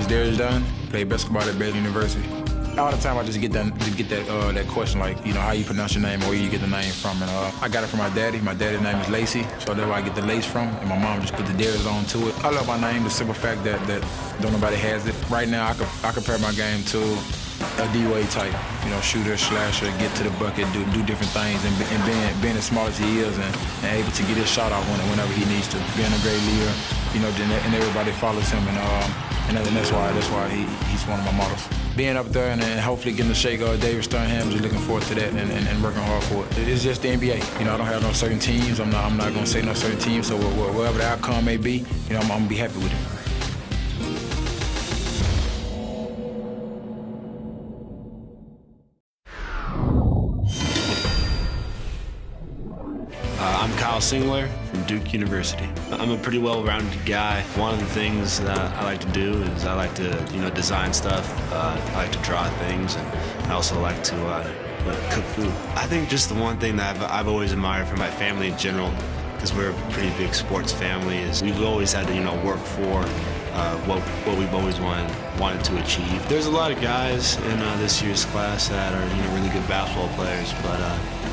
Darius Dunn, played basketball at Baylor University. All the time I just get that question, like, you know, how you pronounce your name or where you get the name from. And I got it from my daddy. My daddy's name is Lacey, so that's where I get the Lace from. And my mom just put the Darius on to it. I love my name, the simple fact that don't nobody has it. Right now, I compare my game to a D-Wade type, you know, shooter, slasher, get to the bucket, do different things, and being as smart as he is and able to get his shot off whenever he needs to. Being a great leader, you know, and everybody follows him, and that's why he's one of my models. Being up there and hopefully getting to shake David Stern, I'm just looking forward to that and working hard for it. It's just the NBA. You know, I don't have no certain teams. I'm not going to say no certain teams. So whatever the outcome may be, you know, I'm going to be happy with it. I'm Kyle Singler from Duke University. I'm a pretty well-rounded guy. One of the things that I like to do is I like to, you know, design stuff. I like to draw things, and I also like to cook food. I think just the one thing that I've always admired from my family in general, because we're a pretty big sports family, is we've always had to, you know, work for what we've always wanted to achieve. There's a lot of guys in this year's class that are, you know, really good basketball players, but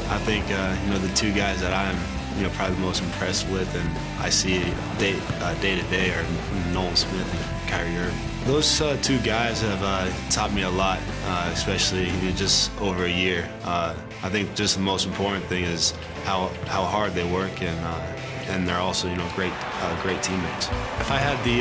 I think, you know, the two guys that I'm, you know, probably the most impressed with and I see day to day are Nolan Smith and Kyrie Irving. Those two guys have taught me a lot, especially just over a year. I think just the most important thing is how hard they work, and they're also, you know, great teammates. If I had the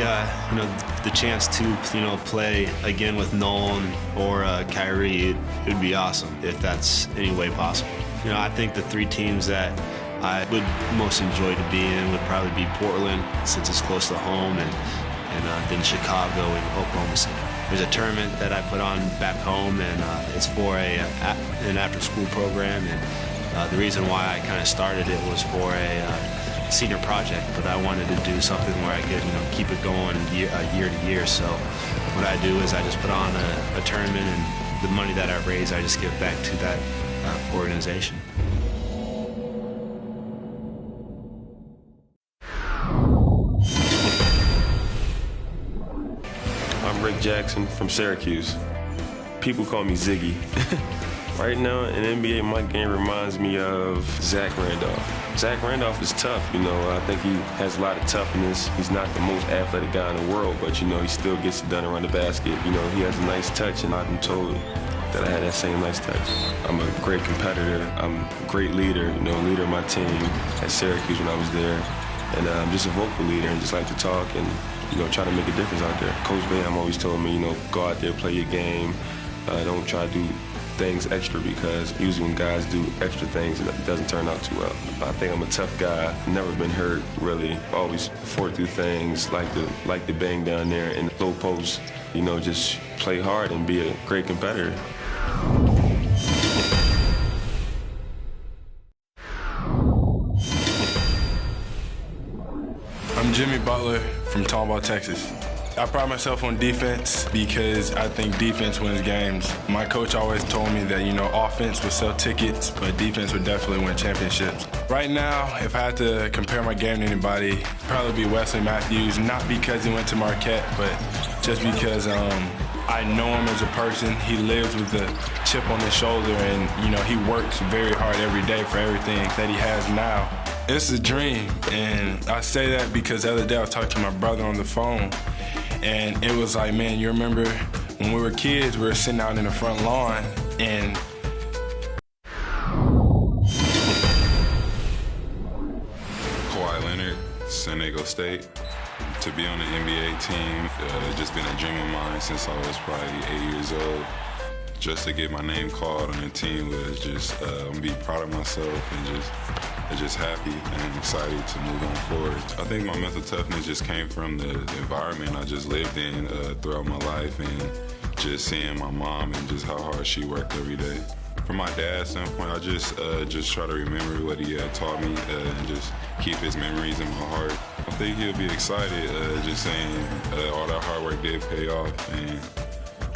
you know, the chance to, you know, play again with Nolan or Kyrie, it would be awesome if that's any way possible. You know, I think the three teams that I would most enjoy to be in would probably be Portland, since it's close to home, and then Chicago and Oklahoma City. There's a tournament that I put on back home, and it's for an after-school program, and the reason why I kind of started it was for a senior project, but I wanted to do something where I could, you know, keep it going year to year. So what I do is I just put on a tournament, and the money that I raise, I just give back to that organization. I'm Rick Jackson from Syracuse. People call me Ziggy. Right now in NBA, my game reminds me of Zach Randolph. Zach Randolph is tough, you know. I think he has a lot of toughness. He's not the most athletic guy in the world, but, you know, he still gets it done around the basket. You know, he has a nice touch, and I've been told that I had that same nice touch. I'm a great competitor. I'm a great leader, you know, leader of my team at Syracuse when I was there. And I'm just a vocal leader and just like to talk and, you know, try to make a difference out there. Coach Boeheim always told me, you know, go out there, play your game. Don't try to do things extra, because usually when guys do extra things, it doesn't turn out too well. I think I'm a tough guy. Never been hurt, really. Always fought through things, like to bang down there in the low post. You know, just play hard and be a great competitor. I'm Jimmy Butler from Tomball, Texas. I pride myself on defense because I think defense wins games. My coach always told me that, you know, offense would sell tickets, but defense would definitely win championships. Right now, if I had to compare my game to anybody, probably be Wesley Matthews, not because he went to Marquette, but just because I know him as a person. He lives with a chip on his shoulder, and, you know, he works very hard every day for everything that he has now. It's a dream, and I say that because the other day I was talking to my brother on the phone, and it was like, man, you remember when we were kids, we were sitting out in the front lawn, and Kawhi Leonard, San Diego State. To be on the NBA team, it's just been a dream of mine since I was probably 8 years old. Just to get my name called on the team was just, be proud of myself and just happy and excited to move on forward. I think my mental toughness just came from the environment I just lived in throughout my life, and just seeing my mom and just how hard she worked every day. From my dad's standpoint, I just try to remember what he had taught me and just keep his memories in my heart. I think he'll be excited just saying all that hard work did pay off, and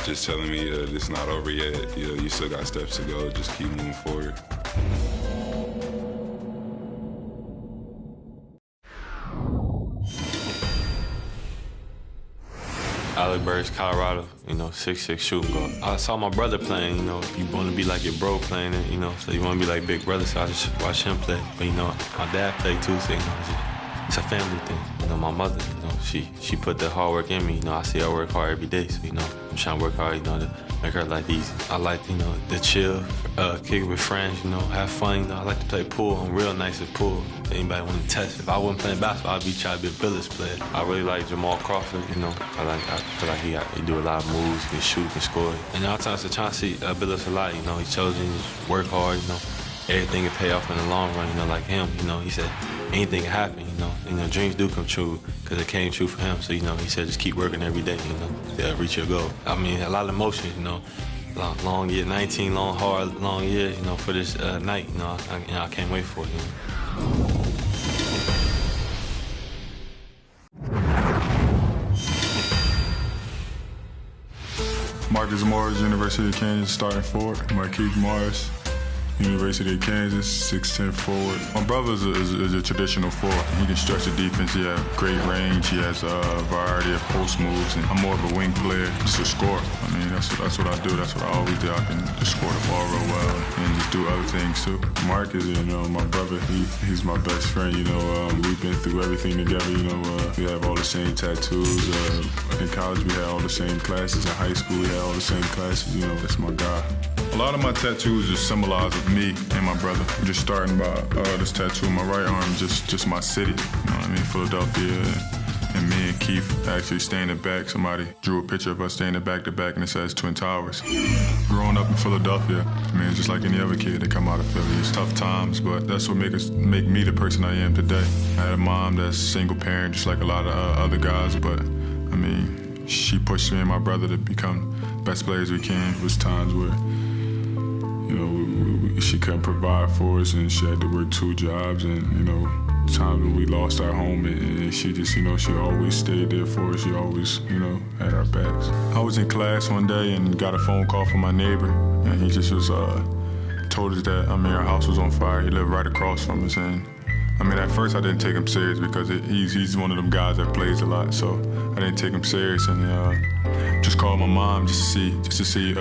just telling me it's not over yet. You know, you still got steps to go. Just keep moving forward. Alec, Colorado, 6'6" shooting guard. I saw my brother playing, you want to be like your bro playing it, so you want to be like big brother, so I just watched him play. But, my dad played too, so, it's a family thing. My mother, she put the hard work in me. I see her work hard every day, so, I'm trying to work hard, to make her life easy. I like, to chill, kick it with friends, have fun. I like to play pool. I'm real nice at pool. If anybody want to test? If I wasn't playing basketball, I'd be trying to be a billiards player. I really like Jamal Crawford, I feel like he do a lot of moves, he can shoot, he can score. And all times I'm trying to see Billups a lot, he chosen to work hard, everything can pay off in the long run, like him, he said anything can happen, dreams do come true, because it came true for him. So, he said just keep working every day, to reach your goal. I mean, a lot of emotions, long year, 19 long years, for this night, I can't wait for it, Marcus Morris, University of Kansas, starting forward. Marquise Morris, University of Kansas, 6'10" forward. My brother is a traditional forward. He can stretch the defense. He has great range. He has a variety of post moves. And I'm more of a wing player, just a scorer. I mean, that's what I do. That's what I always do. I can just score the ball real well and just do other things too. Marcus, my brother, he's my best friend. We've been through everything together. We have all the same tattoos. In college, we had all the same classes. In high school, we had all the same classes. That's my guy. A lot of my tattoos just symbolize me and my brother. I'm just starting by this tattoo on my right arm, just my city. Philadelphia. And me and Keith actually standing back. Somebody drew a picture of us standing back to back, and it says Twin Towers. Growing up in Philadelphia, just like any other kid that come out of Philly, it's tough times, but that's what make me the person I am today. I had a mom that's single parent, just like a lot of other guys, but she pushed me and my brother to become best players we can. It was times where she couldn't provide for us, and she had to work 2 jobs, and times when we lost our home, and she just, she always stayed there for us. She always, had our backs. I was in class one day and got a phone call from my neighbor, and he just was told us that our house was on fire. He lived right across from us, and at first I didn't take him serious because he's one of them guys that plays a lot, so I didn't take him serious, and just called my mom just to see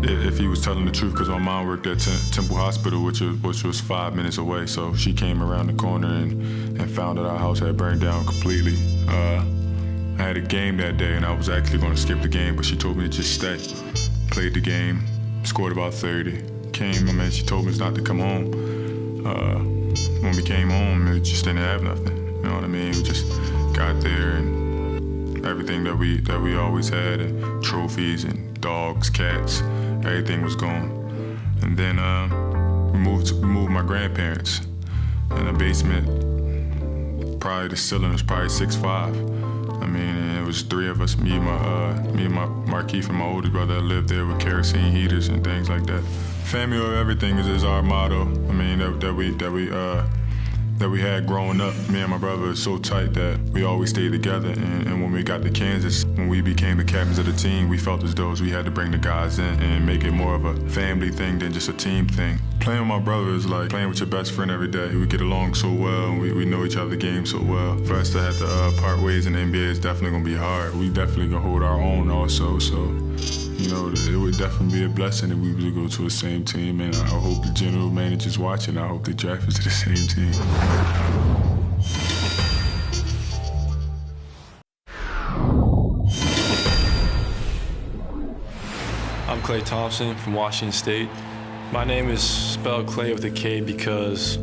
if he was telling the truth, because my mom worked at Temple Hospital, which was 5 minutes away. So she came around the corner and found that our house had burned down completely. I had a game that day, and I was actually going to skip the game, but she told me to just stay. Played the game, scored about 30. She told me not to come home. When we came home, it just didn't have nothing. You know what I mean? We just got there, and everything that we always had, and trophies and dogs, cats, everything was gone. And then we moved my grandparents in the basement. Probably the ceiling was probably 6'5". And it was 3 of us, me and my Marquise and my older brother that lived there with kerosene heaters and things like that. Family over everything is our motto. That we had growing up. Me and my brother are so tight that we always stayed together. And when we got to Kansas, when we became the captains of the team, we felt as though we had to bring the guys in and make it more of a family thing than just a team thing. Playing with my brother is like playing with your best friend every day. We get along so well, and we know each other's game so well. For us to have to part ways in the NBA is definitely going to be hard. We definitely going to hold our own also, so it would definitely be a blessing if we would go to the same team, and I hope the general manager's watching. I hope they draft us to the same team. I'm Klay Thompson from Washington State. My name is spelled Klay with a K because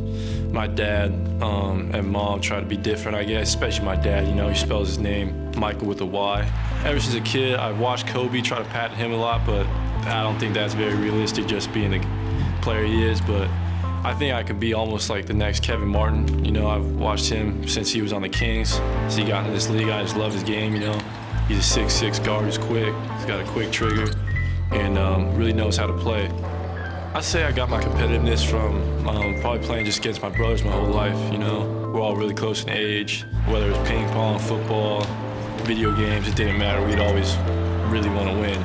my dad and mom try to be different, I guess, especially my dad. He spells his name Michael with a Y. Ever since a kid, I've watched Kobe, try to patent him a lot, but I don't think that's very realistic, just being the player he is. But I think I could be almost like the next Kevin Martin. I've watched him since he was on the Kings. Since he got in this league, I just love his game, He's a 6'6" guard, he's quick, he's got a quick trigger, and really knows how to play. I'd say I got my competitiveness from probably playing just against my brothers my whole life, We're all really close in age, whether it's ping pong, football, video games, it didn't matter. We'd always really want to win.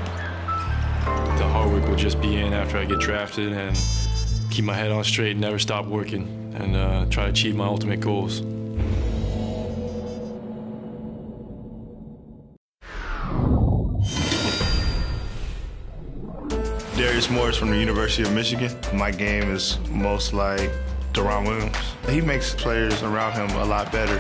The hard work would just be in after I get drafted, and keep my head on straight, never stop working, and try to achieve my ultimate goals. Darius Morris from the University of Michigan. My game is most like Deron Williams. He makes players around him a lot better.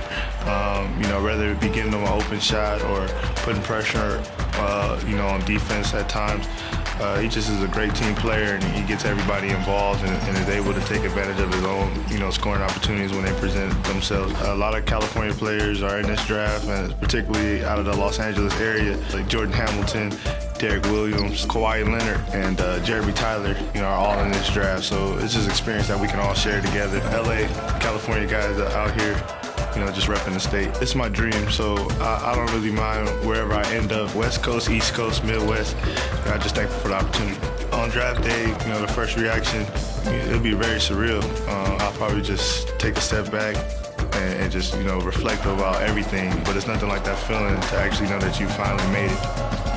Whether it be getting them an open shot or putting pressure, on defense at times. He just is a great team player, and he gets everybody involved and is able to take advantage of his own, scoring opportunities when they present themselves. A lot of California players are in this draft, and particularly out of the Los Angeles area, like Jordan Hamilton, Derek Williams, Kawhi Leonard, and Jeremy Tyler, are all in this draft. So it's just experience that we can all share together. LA, California guys out here, just repping the state. It's my dream, so I don't really mind wherever I end up, West Coast, East Coast, Midwest. I'm just thankful for the opportunity. On draft day, the first reaction, it'll be very surreal. I'll probably just take a step back and just, reflect about everything. But it's nothing like that feeling to actually know that you finally made it.